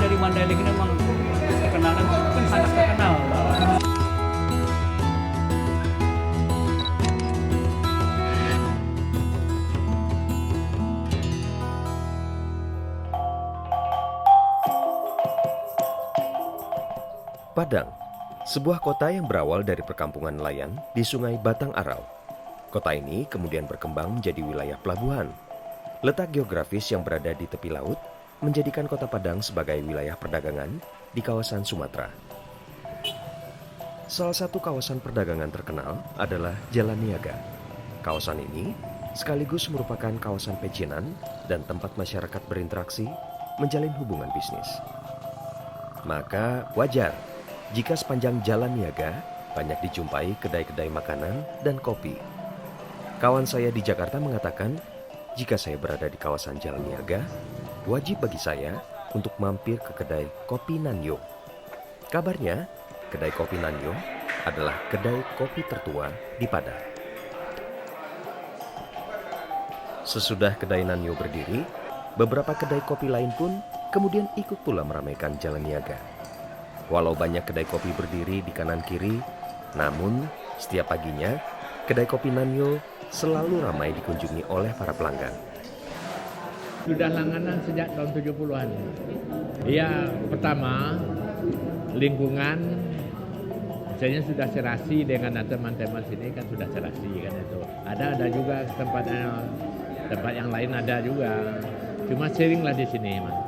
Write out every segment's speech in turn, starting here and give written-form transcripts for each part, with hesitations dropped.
dari Mandailing ini memang terkenal dan mungkin sangat terkenal. Padang, sebuah kota yang berawal dari perkampungan nelayan di Sungai Batang Arau. Kota ini kemudian berkembang menjadi wilayah pelabuhan. Letak geografis yang berada di tepi laut menjadikan Kota Padang sebagai wilayah perdagangan di kawasan Sumatera. Salah satu kawasan perdagangan terkenal adalah Jalan Niaga. Kawasan ini sekaligus merupakan kawasan pecinan dan tempat masyarakat berinteraksi menjalin hubungan bisnis. Maka wajar jika sepanjang Jalan Niaga banyak dijumpai kedai-kedai makanan dan kopi. Kawan saya di Jakarta mengatakan, jika saya berada di kawasan Jalan Niaga, wajib bagi saya untuk mampir ke kedai Kopi Nanyo. Kabarnya, kedai Kopi Nanyo adalah kedai kopi tertua di Padang. Sesudah kedai Nanyo berdiri, beberapa kedai kopi lain pun kemudian ikut pula meramaikan Jalan Niaga. Walau banyak kedai kopi berdiri di kanan kiri, namun setiap paginya kedai kopi Nanyo selalu ramai dikunjungi oleh para pelanggan. Sudah langganan sejak tahun 70-an. Ya, pertama lingkungan misalnya sudah serasi dengan teman-teman sini kan sudah serasi kan itu. Ada juga tempat yang lain ada juga. Cuma seringlah di sini, Mas.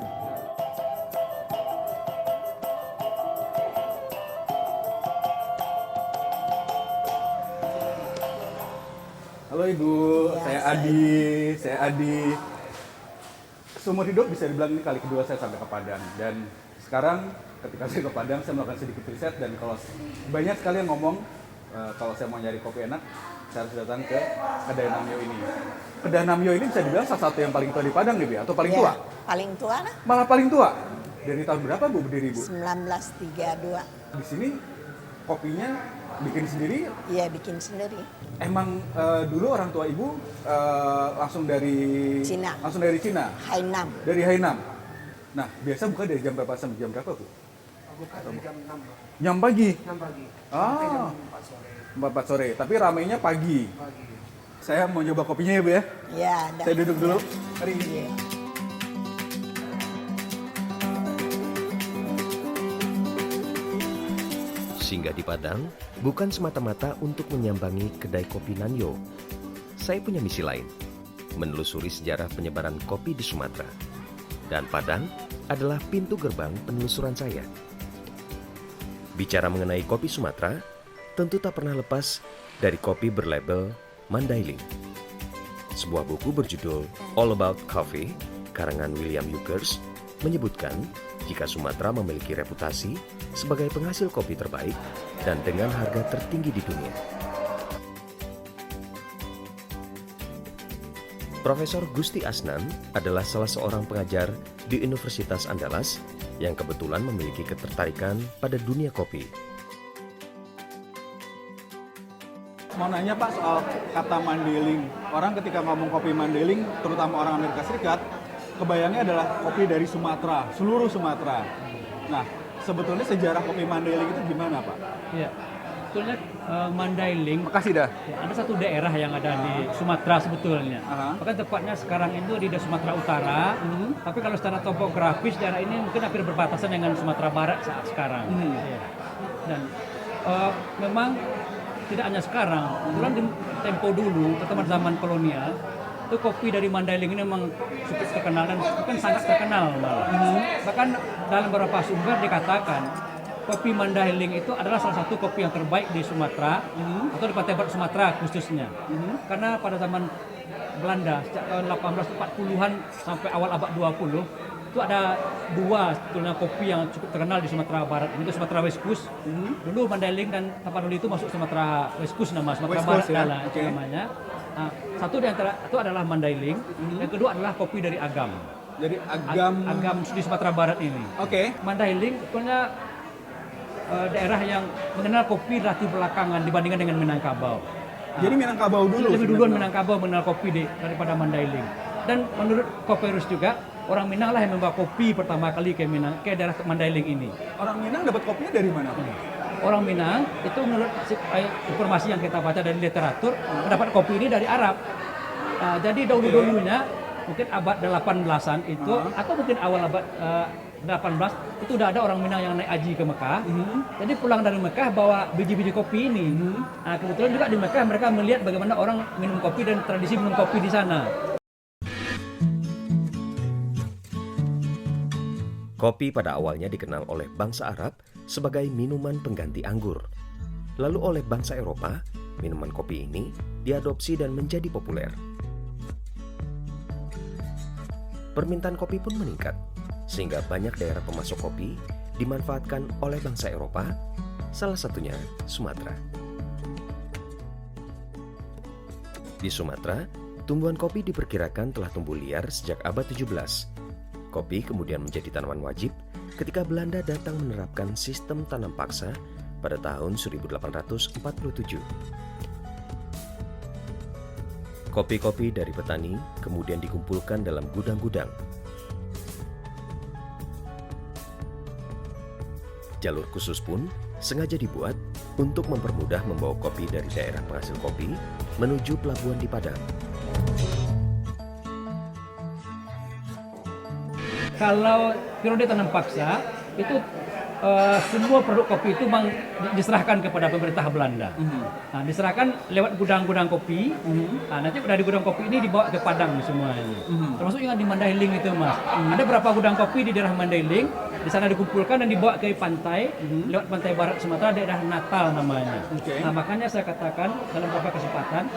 Halo Ibu, saya Adi. Seumur hidup bisa dibilang ini kali kedua saya sampai ke Padang. Dan sekarang ketika saya ke Padang, saya melakukan sedikit riset. Dan kalau banyak sekali yang ngomong, kalau saya mau nyari kopi enak, saya harus datang ke kedai Namyo ini. Kedai Namyo ini bisa dibilang salah satu yang paling tua di Padang nih, Bu, atau paling tua? Paling tua lah. Malah paling tua? Dari tahun berapa Bu berdiri, Bu? 1932. Di sini kopinya bikin sendiri? Iya, bikin sendiri. Emang dulu orang tua Ibu langsung dari Cina. Hainan. Dari Hainan. Nah, biasa buka dari jam berapa sampai jam berapa, Bu? Buka dari jam 6. Jam pagi? 6 pagi. Ah. Jam 4 sore. 4 sore, tapi ramainya pagi. Saya mau coba kopinya ya, Bu ya? Iya, ada. Saya duduk dulu. Mari. Iya. Singgah di Padang bukan semata-mata untuk menyambangi kedai kopi Nanyo. Saya punya misi lain, menelusuri sejarah penyebaran kopi di Sumatera. Dan Padang adalah pintu gerbang penelusuran saya. Bicara mengenai kopi Sumatera, tentu tak pernah lepas dari kopi berlabel Mandailing. Sebuah buku berjudul All About Coffee, karangan William Ukers, menyebutkan jika Sumatera memiliki reputasi sebagai penghasil kopi terbaik dan dengan harga tertinggi di dunia. Profesor Gusti Asnan adalah salah seorang pengajar di Universitas Andalas yang kebetulan memiliki ketertarikan pada dunia kopi. Mau nanya Pak soal kata Mandailing. Orang ketika ngomong kopi Mandailing, terutama orang Amerika Serikat, kebayangnya adalah kopi dari Sumatera, seluruh Sumatera. Nah, sebetulnya sejarah kopi Mandailing itu gimana, Pak? Iya, sebetulnya Mandailing. Makasih dah. Ya, ada satu daerah yang ada di Sumatera sebetulnya. Bahkan tepatnya sekarang itu di Sumatera Utara. Tapi kalau secara topografis daerah ini mungkin hampir berbatasan dengan Sumatera Barat saat sekarang. Ya. Dan memang tidak hanya sekarang. Kebetulan di tempo dulu, terutama zaman kolonial, itu kopi dari Mandailing ini memang cukup terkenal dan bukan sangat terkenal malah. Bahkan dalam beberapa sumber dikatakan kopi Mandailing itu adalah salah satu kopi yang terbaik di Sumatera atau di Pantai Barat Sumatera khususnya. Karena pada zaman Belanda sejak tahun 1840-an sampai awal abad 20 itu ada dua sebetulnya kopi yang cukup terkenal di Sumatera Barat. Ini itu Sumatera West Coast. Dulu Mandailing dan Tapanuli itu masuk Sumatera West Coast nama Sumatera West Barat Coast, ya? itu namanya. Nah, satu di antara itu adalah Mandailing, yang kedua adalah kopi dari Agam. Dari Agam. Agam di Sumatera Barat ini. Oke. Mandailing sebetulnya daerah yang mengenal kopi relatif belakangan dibandingkan dengan Minangkabau. Jadi Minangkabau dulu. Lebih duluan Minangkabau mengenal kopi daripada Mandailing. Dan menurut Koperus juga orang Minang lah yang membawa kopi pertama kali ke Minang, ke daerah Mandailing ini. Orang Minang dapat kopinya dari mana? Orang Minang itu menurut informasi yang kita baca dari literatur mendapat kopi ini dari Arab. Jadi dahulu-dulunya mungkin abad 18-an itu atau mungkin awal abad 18 itu udah ada orang Minang yang naik haji ke Mekah. Jadi pulang dari Mekah bawa biji-biji kopi ini. Nah, kebetulan juga di Mekah mereka melihat bagaimana orang minum kopi dan tradisi minum kopi di sana. Kopi pada awalnya dikenal oleh bangsa Arab sebagai minuman pengganti anggur. Lalu oleh bangsa Eropa, minuman kopi ini diadopsi dan menjadi populer. Permintaan kopi pun meningkat, sehingga banyak daerah pemasok kopi dimanfaatkan oleh bangsa Eropa, salah satunya Sumatera. Di Sumatera, tumbuhan kopi diperkirakan telah tumbuh liar sejak abad 17. Kopi kemudian menjadi tanaman wajib ketika Belanda datang menerapkan sistem tanam paksa pada tahun 1847. Kopi-kopi dari petani kemudian dikumpulkan dalam gudang-gudang. Jalur khusus pun sengaja dibuat untuk mempermudah membawa kopi dari daerah penghasil kopi menuju pelabuhan di Padang. Kalau periode tanam paksa itu semua produk kopi itu diserahkan kepada pemerintah Belanda. Nah, diserahkan lewat gudang-gudang kopi. Nah, nanti dari gudang kopi ini dibawa ke Padang semuanya. Termasuk yang di Mandailing itu, Mas. Ada beberapa gudang kopi di daerah Mandailing. Di sana dikumpulkan dan dibawa ke pantai, lewat pantai barat Sumatera, daerah Natal namanya. Nah, makanya saya katakan dalam beberapa kesempatan,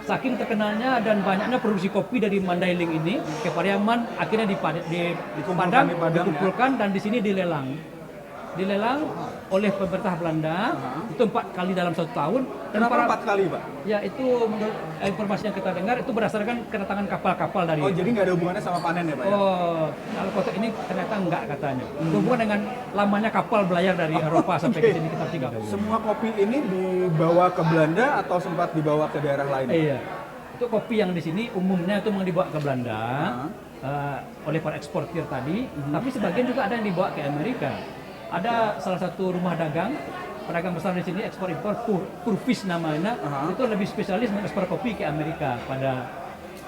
saking terkenalnya dan banyaknya produksi kopi dari Mandailing ini ke Pariaman, akhirnya di Padang dikumpulkan dan di sini dilelang oleh pemerintah Belanda. Itu 4 kali dalam 1 tahun. Dan Kenapa 4 kali, Pak? Ya, itu menurut informasi yang kita dengar itu berdasarkan kedatangan kapal-kapal dari. Oh, jadi nggak ada hubungannya sama panen ya, Pak? Oh, kalau kota ini ternyata enggak katanya. Hubungan dengan lamanya kapal belayar dari Eropa sampai ke sini kita 3 kali. Semua kopi ini dibawa ke Belanda atau sempat dibawa ke daerah lain? Iya. Itu kopi yang di sini umumnya itu memang dibawa ke Belanda oleh para eksportir tadi, tapi sebagian juga ada yang dibawa ke Amerika. Ada salah satu rumah dagang, pedagang besar di sini ekspor impor, Purvis namanya, itu lebih spesialis mengekspor kopi ke Amerika pada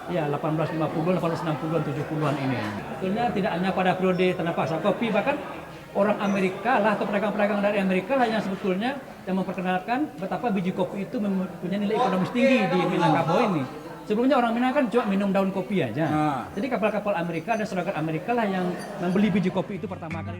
1850-an, 1860-an, 70-an ini. Sebetulnya tidak hanya pada periode tanam paksa kopi, bahkan orang Amerika lah atau pedagang-pedagang dari Amerika lah yang sebetulnya yang memperkenalkan betapa biji kopi itu mempunyai nilai ekonomis tinggi di Minangkabau ini. Sebelumnya orang Minang kan cuma minum daun kopi aja. Jadi kapal-kapal Amerika dan saudagar Amerika lah yang membeli biji kopi itu pertama kali.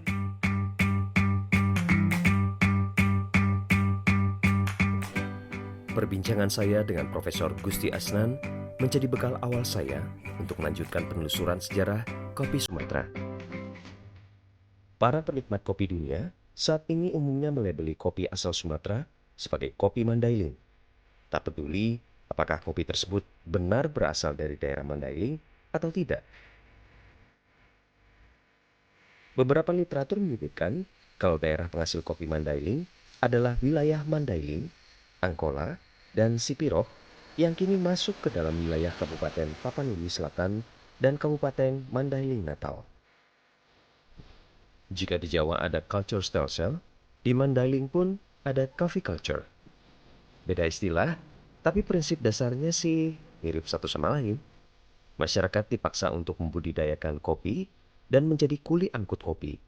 Perbincangan saya dengan Profesor Gusti Asnan menjadi bekal awal saya untuk melanjutkan penelusuran sejarah kopi Sumatera. Para penikmat kopi dunia saat ini umumnya melabeli kopi asal Sumatera sebagai kopi Mandailing. Tak peduli apakah kopi tersebut benar berasal dari daerah Mandailing atau tidak. Beberapa literatur menyebutkan kalau daerah penghasil kopi Mandailing adalah wilayah Mandailing, Angkola, dan Sipiroh yang kini masuk ke dalam wilayah Kabupaten Tapanuli Selatan dan Kabupaten Mandailing Natal. Jika di Jawa ada culture stelsel, di Mandailing pun ada coffee culture. Beda istilah, tapi prinsip dasarnya sih mirip satu sama lain. Masyarakat dipaksa untuk membudidayakan kopi dan menjadi kuli angkut kopi.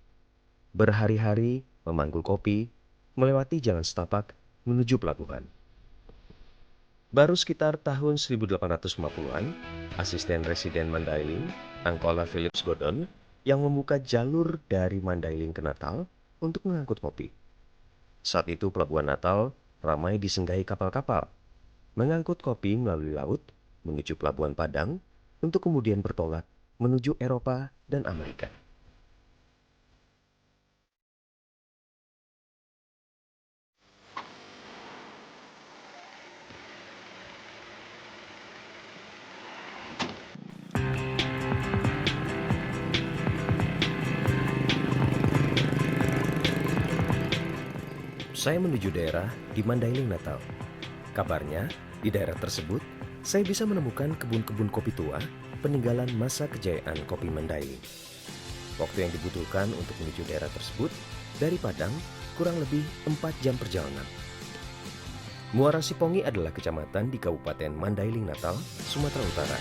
Berhari-hari memanggul kopi, melewati jalan setapak menuju pelabuhan. Baru sekitar tahun 1850-an, asisten residen Mandailing, Angkola Phillips Gordon, yang membuka jalur dari Mandailing ke Natal untuk mengangkut kopi. Saat itu pelabuhan Natal ramai disenggahi kapal-kapal, mengangkut kopi melalui laut menuju pelabuhan Padang untuk kemudian bertolak menuju Eropa dan Amerika. Saya menuju daerah di Mandailing Natal. Kabarnya, di daerah tersebut, saya bisa menemukan kebun-kebun kopi tua peninggalan masa kejayaan kopi Mandailing. Waktu yang dibutuhkan untuk menuju daerah tersebut dari Padang kurang lebih 4 jam perjalanan. Muara Sipongi adalah kecamatan di Kabupaten Mandailing Natal, Sumatera Utara.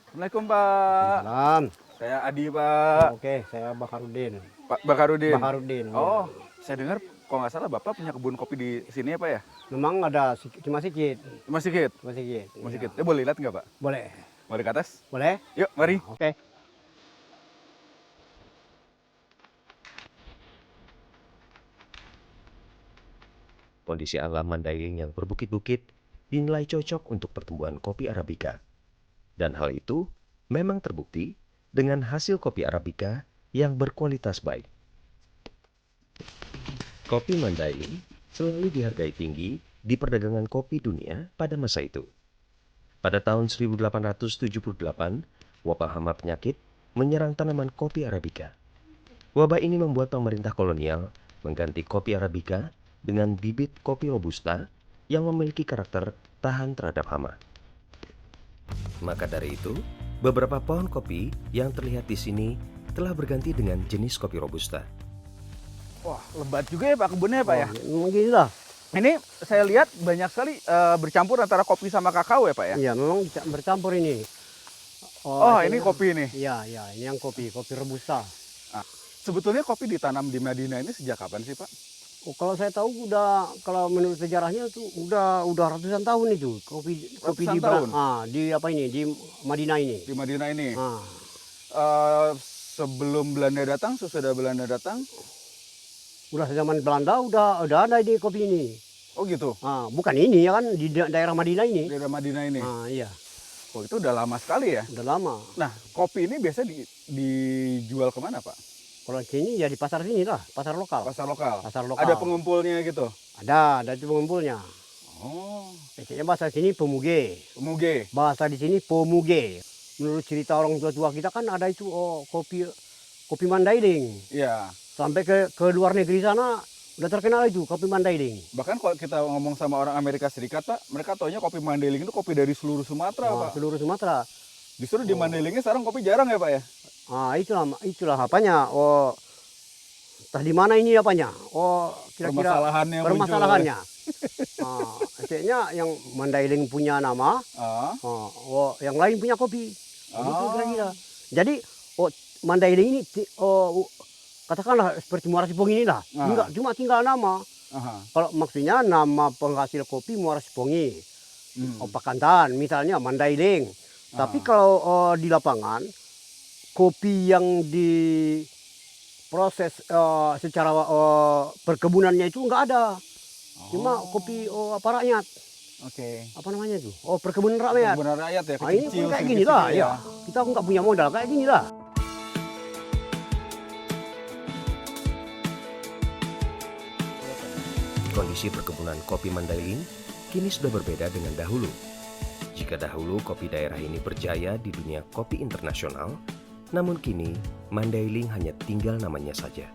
Assalamualaikum Pak. Salam. Saya Adi Pak. Oke, saya Bakarudin. Pak Bakarudin. Bakarudin. Oh, saya dengar kalau nggak salah Bapak punya kebun kopi di sini ya Pak ya? Memang ada cuma sedikit. Cuma sedikit. Cuma sedikit. Cuma Iya. sedikit. Boleh lihat nggak Pak? Boleh. Mari ke atas. Boleh? Yuk, mari. Oke. Kondisi alam Mandailing yang berbukit-bukit dinilai cocok untuk pertumbuhan kopi Arabica. Dan hal itu memang terbukti dengan hasil kopi Arabica yang berkualitas baik. Kopi Mandailing selalu dihargai tinggi di perdagangan kopi dunia pada masa itu. Pada tahun 1878, wabah hama penyakit menyerang tanaman kopi Arabica. Wabah ini membuat pemerintah kolonial mengganti kopi Arabica dengan bibit kopi Robusta yang memiliki karakter tahan terhadap hama. Maka dari itu, beberapa pohon kopi yang terlihat di sini telah berganti dengan jenis kopi Robusta. Wah, lebat juga ya Pak kebunnya Pak ya? Memang gini lah. Ini saya lihat banyak sekali bercampur antara kopi sama kakao ya Pak ya? Iya, memang bercampur ini. Oh, akhirnya- ini kopi ini. Iya, iya, ini yang kopi Robusta. Sebetulnya kopi ditanam di Madinah ini sejak kapan sih Pak? Oh, kalau saya tahu kalau menurut sejarahnya itu udah ratusan tahun itu kopi Ratusan di tahun? di apa ini di Madinah ini. Di Madinah ini. Ah, Sebelum Belanda datang, sesudah Belanda datang, udah zaman Belanda udah ada ini kopi ini. oh gitu. Ah, bukan ini ya kan di daerah Madinah ini. Daerah Madinah ini. Ah, iya, Oh, itu udah lama sekali ya. udah lama. Nah, kopi ini biasa dijual kemana Pak? Kalau sini ya di pasar sini lah, pasar lokal. Pasar lokal. Pasar lokal. Ada pengumpulnya gitu. Ada itu pengumpulnya. Oh, Biasanya bahasa sini pemuge, pemuge. bahasa di sini pemuge. Menurut cerita orang tua kita kan ada itu kopi Mandailing. Iya. Sampai ke luar negeri sana udah terkenal itu kopi Mandailing. Bahkan kalau kita ngomong sama orang Amerika Serikat Pak, mereka taunya kopi Mandailing itu kopi dari seluruh Sumatera Pak. Seluruh Sumatera. Justru di Mandailingnya sekarang kopi jarang ya Pak ya? Ah, itulah apanya. Entah di mana ini apanya. Kira-kira Permasalahannya muncul. permasalahannya. Artinya yang Mandailing punya nama, Ah, yang lain punya kopi. Gitu Ah. kira-kira. Jadi Mandailing ini katakanlah seperti Muara Sipongi inilah. Ah. Enggak cuma tinggal nama. aha. Kalau maksudnya nama penghasil kopi Muara Sipongi, Hmm. Pakantan misalnya Mandailing. Tapi kalau di lapangan kopi yang diproses secara perkebunannya itu enggak ada. Cuma kopi apa rakyat. Oke. Apa namanya itu? Perkebunan rakyat. Perkebunan rakyat ya, Nah, ini kecil-kecil. pun kayak gini lah ya. Kita nggak punya modal kayak gini lah. Kondisi perkebunan kopi Mandailing kini sudah berbeda dengan dahulu. Jika dahulu kopi daerah ini berjaya di dunia kopi internasional, namun kini Mandailing hanya tinggal namanya saja.